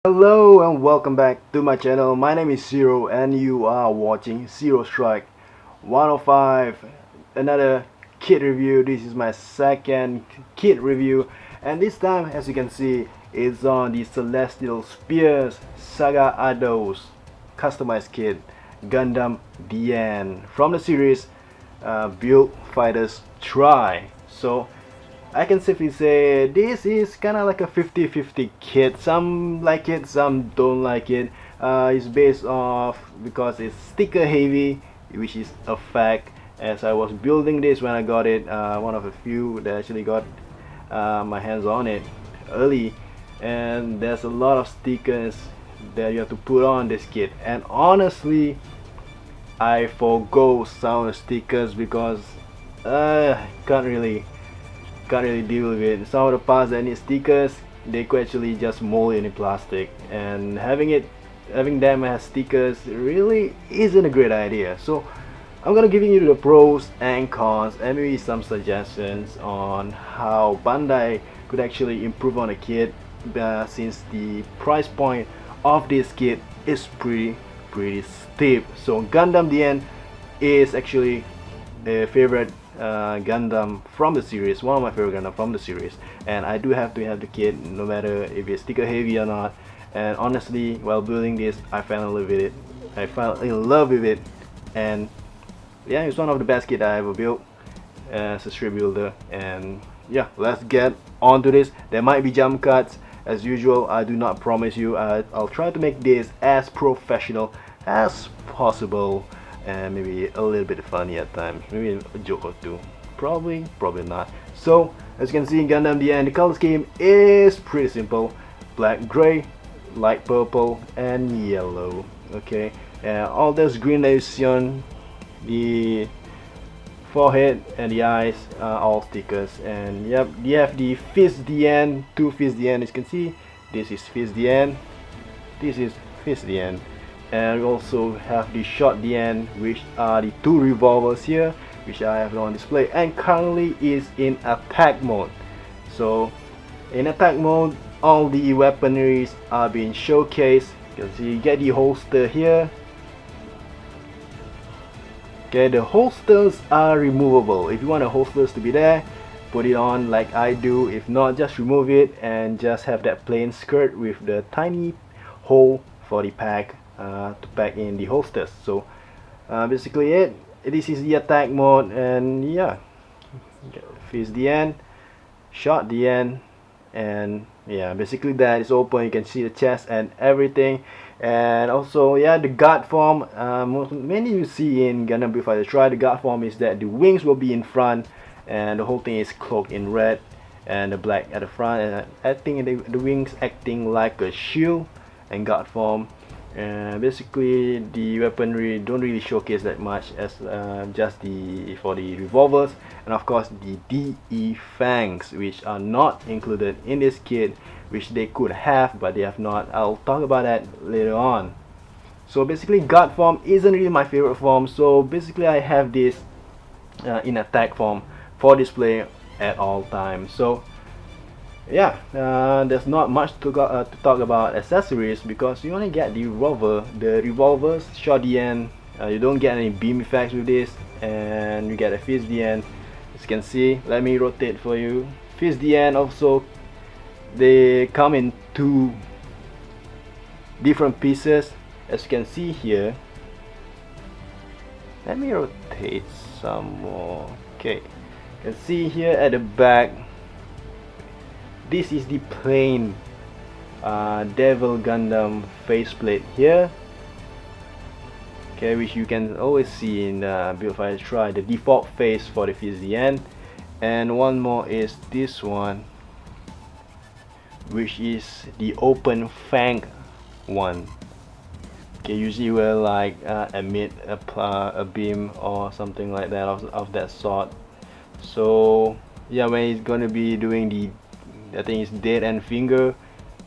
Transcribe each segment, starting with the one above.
Hello and welcome back to my channel. My name is Zero and you are watching Zero Strike 105, another kit review. This is my second kit review, and this time, as you can see, it's on the Celestial Spears Saga Ados customized kit Gundam The End from the series Build Fighters Try. So I can safely say this is kind of like a 50-50 kit. Some like it, some don't like it. It's based off because it's sticker heavy, which is a fact. As I was building this when I got it, one of the few that actually got my hands on it early, and there's a lot of stickers that you have to put on this kit. And honestly, I forgo some of the stickers because can't really deal with it. Some of the parts that need stickers, they could actually just mold it in plastic, and having them as stickers really isn't a great idea. So I'm gonna giving you the pros and cons and maybe some suggestions on how Bandai could actually improve on the kit, since the price point of this kit is pretty steep. So Gundam The End is actually a favorite Gundam from the series, one of my favorite Gundam from the series, and I do have to have the kit no matter if it's sticker heavy or not. And honestly, while building this, I fell in love with it. And yeah, it's one of the best kit I ever built as a street builder. And yeah, let's get on to this. There might be jump cuts as usual. I do not promise you. I'll try to make this as professional as possible, and maybe a little bit funny at times, maybe a joke or two, probably not. So as you can see in Gundam The End, the color scheme is pretty simple: black, gray, light purple, and yellow. Okay, all those green that you see on the forehead and the eyes are all stickers. And yep, you have the Fist The End, two Fist The End. As you can see, this is Fist The End, this is Fist The End. And we also have the Shot The End, which are the two revolvers here, which I have on display and currently is in attack mode. So in attack mode, all the weaponries are being showcased. You can see you get the holster here. Okay, the holsters are removable. If you want the holsters to be there, put it on like I do. If not, just remove it and just have that plain skirt with the tiny hole for the pack to pack in the holsters. So basically this is the attack mode. And yeah, Fist The End, Shot The End, and yeah, basically that is open. You can see the chest and everything. And also, yeah, the guard form, many you see in Gundam Build Fighter Try, the guard form is that the wings will be in front and the whole thing is cloaked in red and the black at the front, and I think the wings acting like a shield and guard form. Basically the weaponry don't really showcase that much, as just for the revolvers, and of course the DE fangs, which are not included in this kit, which they could have but they have not. I'll talk about that later on. So basically guard form isn't really my favorite form, so basically I have this in attack form for display at all times. So yeah, there's not much to talk about accessories, because you only get the revolvers, Shot The End. You don't get any beam effects with this, and you get a Fist The End. As you can see, let me rotate for you. Fist The End also, they come in two different pieces, as you can see here. Let me rotate some more. Okay, you can see here at the back, this is the plain Devil Gundam faceplate here. Okay, which you can always see in Build Fighter Try, the default face for the Fist The End. And one more is this one, which is the open fang one. Okay, usually will like emit a beam or something like that of that sort. So yeah, when it's gonna be doing the, I think it's dead end finger.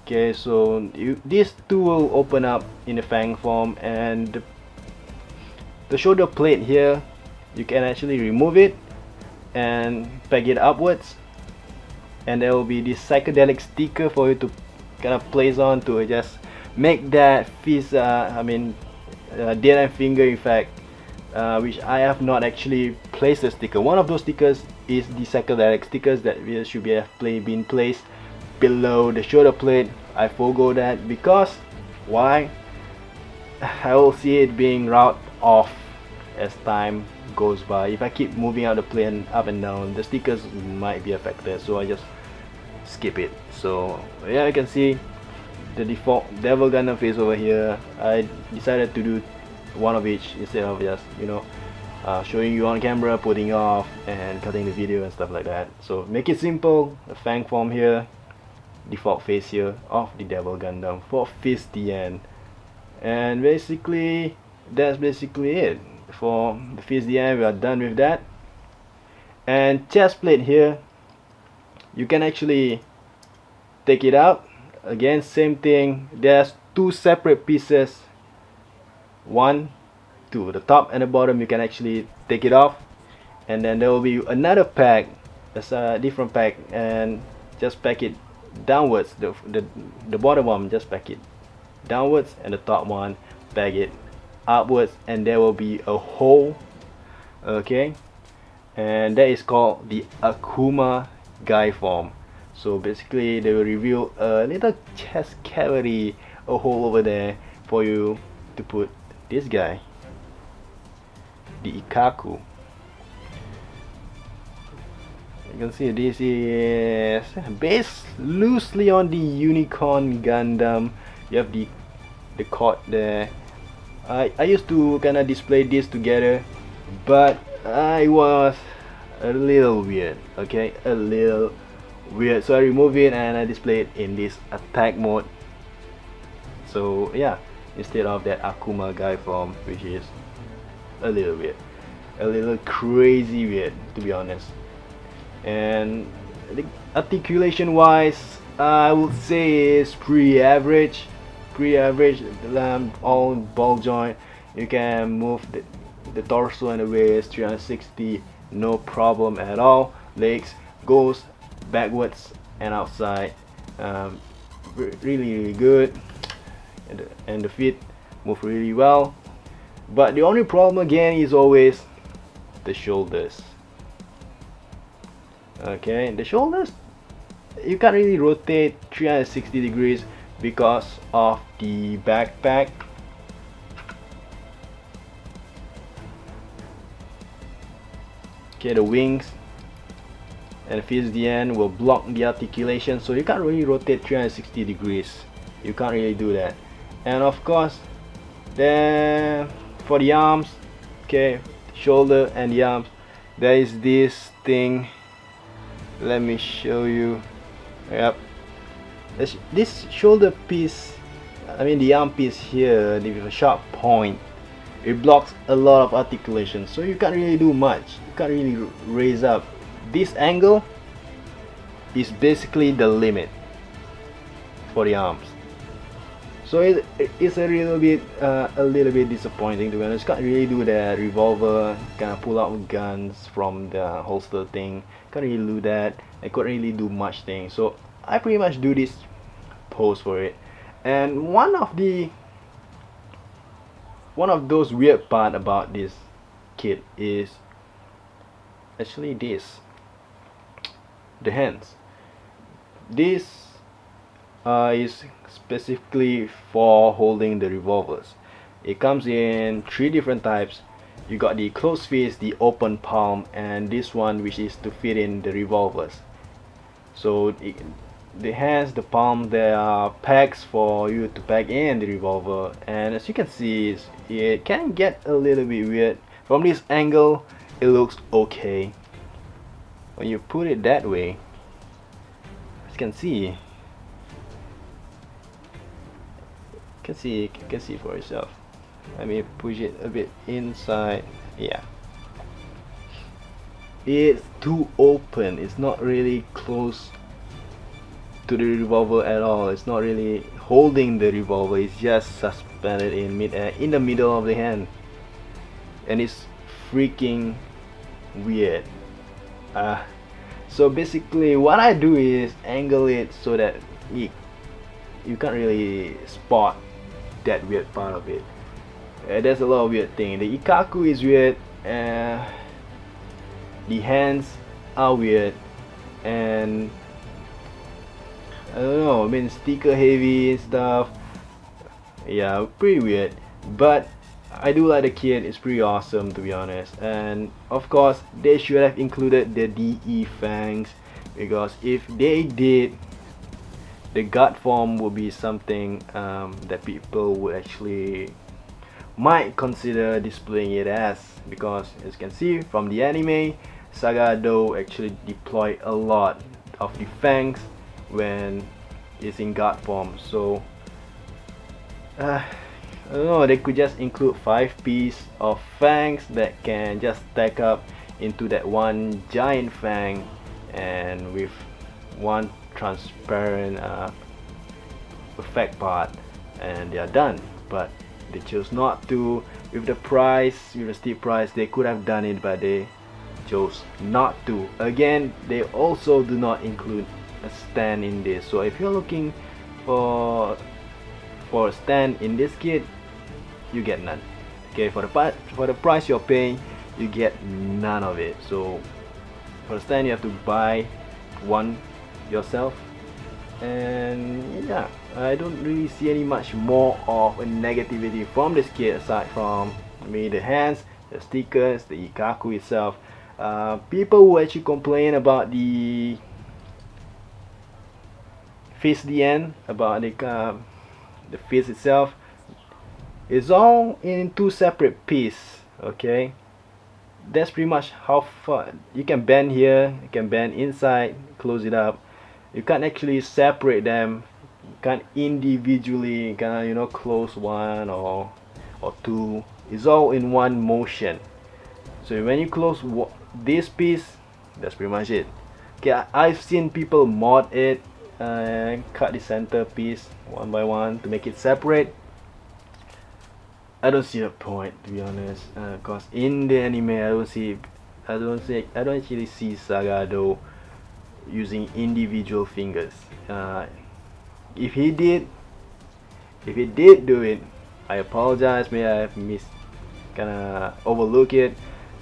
Okay, so these two will open up in the fang form, and the shoulder plate here, you can actually remove it and peg it upwards, and there will be this psychedelic sticker for you to kind of place on to just make that fist dead end finger effect, which I have not actually placed a sticker. One of those stickers is the psychedelic stickers that should be been placed below the shoulder plate. I forgo that because why? I will see it being route off as time goes by. If I keep moving out the plane up and down, the stickers might be affected, so I just skip it. So yeah, you can see the default Devil Gundam face over here. I decided to do one of each instead of just, you know, showing you on camera, putting off and cutting the video and stuff like that. So make it simple. The Fang form here, default face here of the Devil Gundam for Fist the End, and basically that's basically it for the Fist the End. We are done with that. And chest plate here, you can actually take it out. Again, same thing, there's two separate pieces, one, two, the top and the bottom. You can actually take it off, and then there will be another pack, that's a different pack, and just pack it downwards. The bottom one, just pack it downwards, and the top one, pack it upwards, and there will be a hole. Okay, and that is called the Akuma guy form. So basically they will reveal a little chest cavity, a hole over there for you to put this guy, the Ikaku. You can see this is based loosely on the Unicorn Gundam. You have the cord there. I used to kind of display this together, but I was a little weird. Okay, a little weird, so I remove it and I display it in this attack mode. So yeah, instead of that Akuma guy form, which is a little weird, a little crazy weird, to be honest. And the articulation wise, I would say is pretty average. All ball joint. You can move the torso and the waist 360, no problem at all. Legs goes backwards and outside, really good, and the feet move really well. But the only problem again is always the shoulders. Okay, the shoulders, you can't really rotate 360 degrees because of the backpack. Okay, the wings and the Fist the End will block the articulation, so you can't really rotate 360 degrees. You can't really do that. And of course, then for the arms, okay, shoulder and the arms, there is this thing. Let me show you. Yep, this shoulder piece, the arm piece here, with a sharp point, it blocks a lot of articulation, so you can't really do much. You can't really raise up. This angle is basically the limit for the arms, so it's a little bit disappointing, to be honest. Can't really do the revolver, kind of pull out guns from the holster thing. Can't really do that. I couldn't really do much thing, so I pretty much do this pose for it. And one of those weird part about this kit is actually this, the hands. This is specifically for holding the revolvers. It comes in 3 different types. You got the closed fist, the open palm, and this one, which is to fit in the revolvers. So the hands, the palm, there are packs for you to pack in the revolver, and as you can see, it can get a little bit weird. From this angle, it looks okay. When you put it that way, as you can see, you can see for yourself. Let me push it a bit inside. Yeah, it's too open. It's not really close to the revolver at all. It's not really holding the revolver. It's just suspended in mid-air, in the middle of the hand, and it's freaking weird. So basically what I do is angle it so that you can't really spot that weird part of it. There's a lot of weird thing. The Ikaku is weird, the hands are weird, and I don't know, I mean sticker heavy and stuff. Yeah, pretty weird, but I do like the kit. It's pretty awesome, to be honest. And of course they should have included the DE fangs, because if they did, the gut form would be something that people would actually might consider displaying it as, because as you can see from the anime, Sagado actually deploy a lot of the fangs when it's in gut form. So I don't know, they could just include 5 pieces of fangs that can just stack up into that one giant fang, and with one transparent effect part, and they are done. But they chose not to. With the price, with the steep price, they could have done it, but they chose not to. Again, they also do not include a stand in this, so if you're looking for a stand in this kit, you get none. Okay, for the price you're paying, you get none of it. So for the stand, you have to buy one yourself. And yeah, I don't really see any much more of a negativity from this kit, aside from maybe the hands, the stickers, the Ikaku itself. People who actually complain about the fist the end, about the fist itself, is all in 2 separate pieces. Okay, that's pretty much how far you can bend here, you can bend inside, close it up. You can't actually separate them. You can't individually, you can, you know, close one or 2. It's all in one motion. So when you close this piece, that's pretty much it. Okay, I've seen people mod it and cut the center piece one by one to make it separate. I don't see a point, to be honest, because in the anime I don't actually see Sagado using individual fingers. If he did do it, I apologize. Maybe I have kinda overlook it.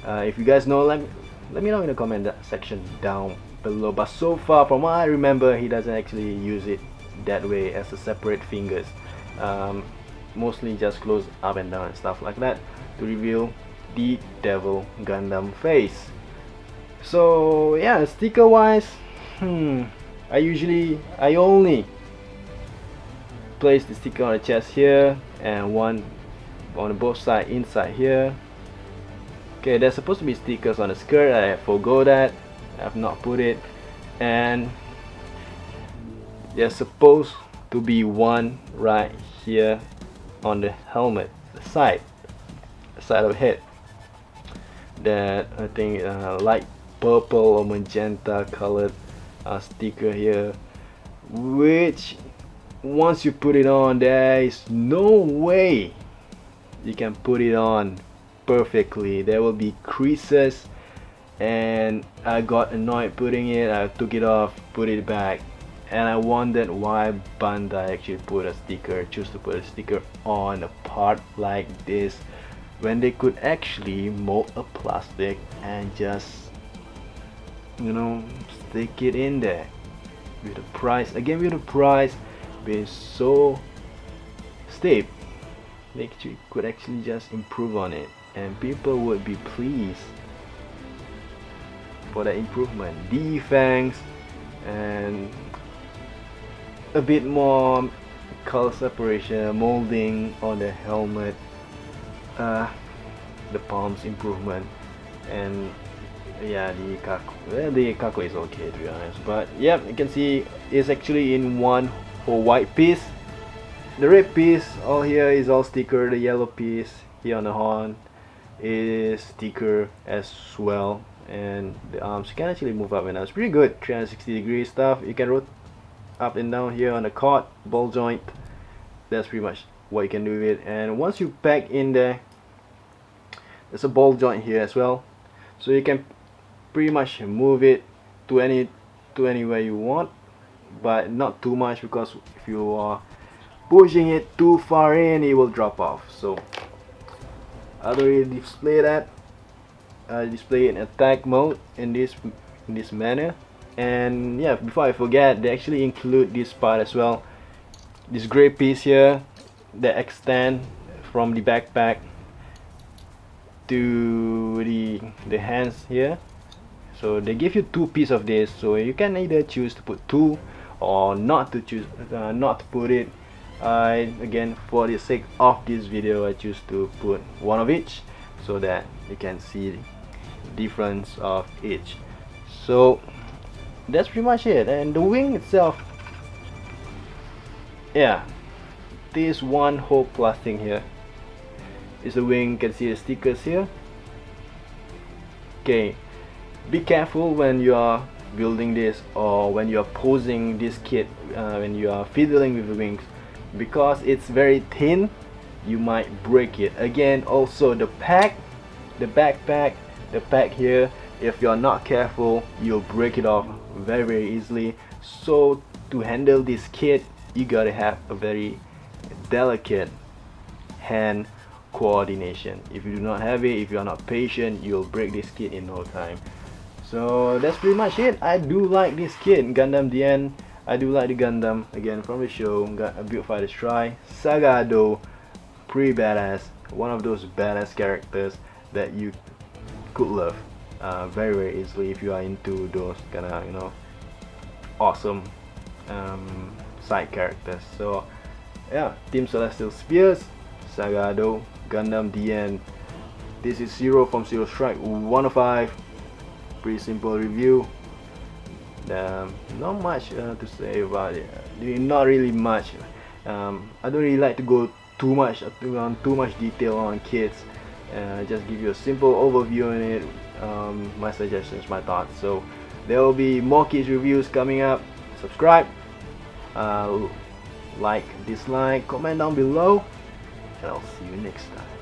If you guys know, let me know in the comment section down below. But so far, from what I remember, he doesn't actually use it that way as a separate fingers. Mostly just close up and down and stuff like that to reveal the Devil Gundam face. So yeah, sticker wise, I only place the sticker on the chest here, and one on both sides inside here. Okay, there's supposed to be stickers on the skirt. I forgot that. I have not put it. And there's supposed to be one right here on the helmet, the side of the head, that I think light purple or magenta colored sticker here, which once you put it on, there is no way you can put it on perfectly. There will be creases, and I got annoyed putting it. I took it off, put it back, and I wondered why Bandai actually choose to put a sticker on a part like this, when they could actually mold a plastic and just, you know, stick it in there. With the price being so steep, they could actually just improve on it, and people would be pleased for that improvement. The fangs and a bit more color separation, molding on the helmet, the palms improvement, and yeah, the Ikaku is okay, to be honest. But yeah, you can see it's actually in one whole white piece. The red piece all here is all sticker. The yellow piece here on the horn is sticker as well, and the arms you can actually move up and down. It's pretty good, 360-degree stuff. You can rotate up and down here on the cord, ball joint. That's pretty much what you can do with it. And once you pack in there, there's a ball joint here as well, so you can pretty much move it to anywhere you want, but not too much, because if you are pushing it too far in, it will drop off. So how do we display that? I display it in attack mode in this manner. And yeah, before I forget, they actually include this part as well, this gray piece here that extend from the backpack to the hands here. So they give you two pieces of this, so you can either choose to put two or not to choose not to put it. Again, for the sake of this video, I choose to put one of each so that you can see the difference of each. So that's pretty much it. And the wing itself, yeah, this one whole plastic here is the wing. You can see the stickers here. Okay, be careful when you are building this or when you are posing this kit, when you are fiddling with the wings, because it's very thin, you might break it. Again, also the pack, the backpack, the pack here, if you're not careful, you'll break it off very easily. So to handle this kit, you gotta have a very delicate hand coordination. If you do not have it, if you're not patient, you'll break this kit in no time. So that's pretty much it. I do like this kit, Gundam The End. I do like the Gundam, again, from the show. Got a Build Fighters Try. Sagado, pretty badass. One of those badass characters that you could love very easily if you are into those kind of, you know, awesome side characters. So yeah, Team Celestial Spears, Sagado, Gundam The End. This is Zero from Zero Strike 105. Pretty simple review. Not much to say about it. Not really much. I don't really like to go too much detail on kits. Just give you a simple overview on it. My suggestions, my thoughts. So there will be more kits reviews coming up. Subscribe, like, dislike, comment down below, and I'll see you next time.